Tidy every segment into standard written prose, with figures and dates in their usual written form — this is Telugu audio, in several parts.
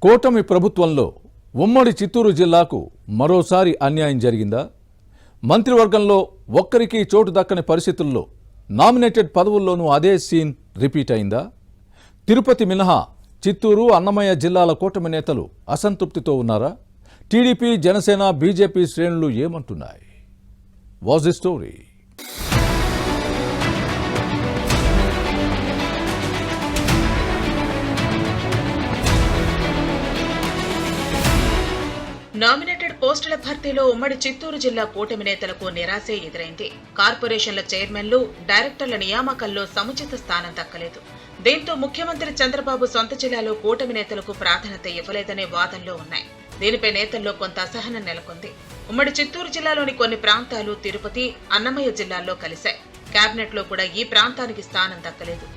కూటమి ప్రభుత్వంలో ఉమ్మడి చిత్తూరు జిల్లాకు మరోసారి అన్యాయం జరిగిందా? మంత్రివర్గంలో ఒక్కరికి చోటు దక్కని పరిస్థితుల్లో నామినేటెడ్ పదవుల్లోనూ అదే సీన్ రిపీట్ అయిందా? తిరుపతి మినహా చిత్తూరు, అన్నమయ్య జిల్లాల కూటమి నేతలు అసంతృప్తితో ఉన్నారా? టీడీపీ, జనసేన, బీజేపీ శ్రేణులు ఏమంటున్నాయి? Was the story? నామినేటెడ్ పోస్టుల భర్తీలో ఉమ్మడి చిత్తూరు జిల్లా కూటమి నేతలకు నిరాశే ఎదురైంది. కార్పొరేషన్ల చైర్మన్లు, డైరెక్టర్ల నియామకాల్లో సముచిత స్థానం దక్కలేదు. దీంతో ముఖ్యమంత్రి చంద్రబాబు సొంత జిల్లాలో కూటమి నేతలకు ప్రాధాన్యత ఇవ్వలేదనే వాదనలు ఉన్నాయి. దీనిపై నేతల్లో కొంత అసహనం నెలకొంది. ఉమ్మడి చిత్తూరు జిల్లాలోని కొన్ని ప్రాంతాలు తిరుపతి, అన్నమయ్య జిల్లాల్లో కలిశాయి. కేబినెట్ లో కూడా ఈ ప్రాంతానికి స్థానం దక్కలేదు.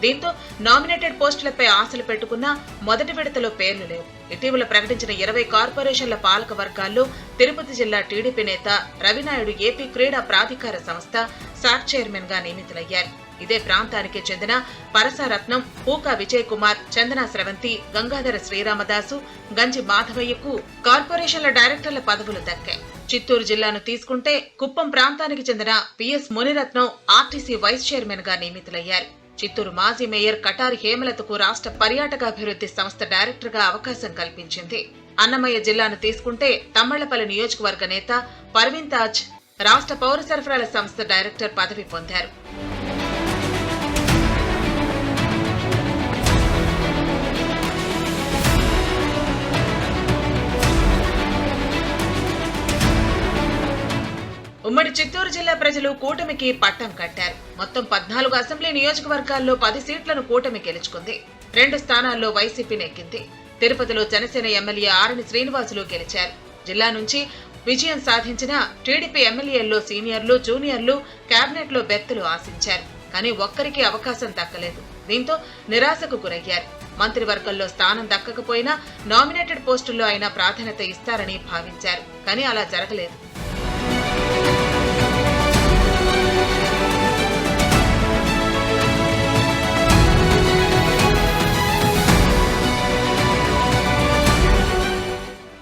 దీంతో నామినేటెడ్ పోస్టులపై ఆశలు పెట్టుకున్నా మొదటి విడతలో పేర్లు లేవు. ఇటీవల ప్రకటించిన 20 కార్పొరేషన్ల పాలక వర్గాల్లో తిరుపతి జిల్లా టీడీపీ నేత రవినాయుడు ఏపీ క్రీడా ప్రాధికార సంస్థ శాఖ చైర్మన్ గా నియమితులయ్యారు. ఇదే ప్రాంతానికి చెందిన పరసారత్నం, పూకా విజయ్ కుమార్, చందన స్రవంతి, గంగాధర శ్రీరామదాసు, గంజి మాధవయ్యకు కార్పొరేషన్ల డైరెక్టర్ల పదవులు దక్కాయి. చిత్తూరు జిల్లాను తీసుకుంటే కుప్పం ప్రాంతానికి చెందిన P S Muniratnam RTC vice chairman గా నియమితులయ్యారు. చిత్తూరు మాజీ మేయర్ కటారి హేమలతకు రాష్ట్ర పర్యాటకాభివృద్ధి సంస్థ డైరెక్టర్ గా అవకాశం కల్పించింది. అన్నమయ్య జిల్లాను తీసుకుంటే తమ్మళ్లపల్లి నియోజకవర్గ నేత పర్వీన్ తాజ్ రాష్ట్ర పౌర సరఫరాల సంస్థ డైరెక్టర్ పదవి పొందారు. ఉమ్మడి చిత్తూరు జిల్లా ప్రజలు కూటమికి పట్టం కట్టారు. మొత్తం 14 అసెంబ్లీ నియోజకవర్గాల్లో 10 సీట్లను కూటమి గెలుచుకుంది. 2 స్థానాల్లో వైసీపీ నెగ్గింది. తిరుపతిలో జనసేన ఎమ్మెల్యే ఆరణి శ్రీనివాసులు గెలిచారు. జిల్లా నుంచి విజయం సాధించిన టీడీపీ ఎమ్మెల్యేల్లో సీనియర్లు, జూనియర్లు కేబినెట్ లో బెర్తులు ఆశించారు. కానీ ఒక్కరికి అవకాశం దక్కలేదు. దీంతో నిరాశకు గురయ్యారు. మంత్రివర్గంలో స్థానం దక్కకపోయినా నామినేటెడ్ పోస్టుల్లో అయినా ప్రాధాన్యత ఇస్తారని భావించారు. కానీ అలా జరగలేదు.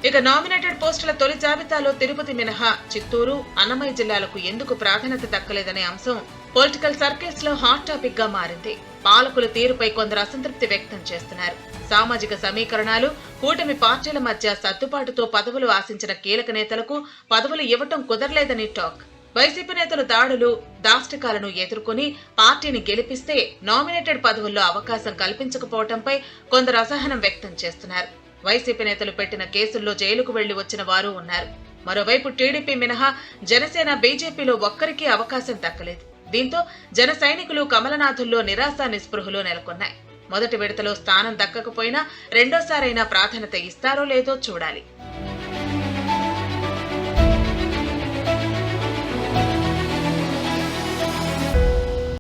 ఇక నామినేటెడ్ పోస్టుల తొలి జాబితాలో తిరుపతి మినహా చిత్తూరు, అన్నమయ్య జిల్లాలకు ఎందుకు ప్రాధాన్యత దక్కలేదనే అంశం పొలిటికల్ సర్కిల్స్ లో హాట్ టాపిక్ గా మారింది. పాలకుల తీరుపై కొందరు అసంతృప్తి వ్యక్తం చేస్తున్నారు. సామాజిక సమీకరణాలు, కూటమి పార్టీల మధ్య సర్దుబాటుతో పదవులు ఆశించిన కీలక నేతలకు పదవులు ఇవ్వటం కుదరలేదని టాక్. వైసీపీ నేతలు దాడులు, దాష్టికాలను ఎదుర్కొని పార్టీని గెలిపిస్తే నామినేటెడ్ పదవుల్లో అవకాశం కల్పించకపోవడంపై కొందరు అసహనం వ్యక్తం చేస్తున్నారు. వైసీపీ నేతలు పెట్టిన కేసుల్లో జైలుకు వెళ్లి వచ్చిన వారు ఉన్నారు. మరోవైపు టీడీపీ మినహా జనసేన, బీజేపీలో ఒక్కరికీ అవకాశం దక్కలేదు. దీంతో జన సైనికులు కమలనాథుల్లో నిరాశ, నిస్పృహలు నెలకొన్నాయి. మొదటి విడతలో స్థానం దక్కకపోయినా రెండోసారైనా ప్రాధాన్యత ఇస్తారో లేదో చూడాలి.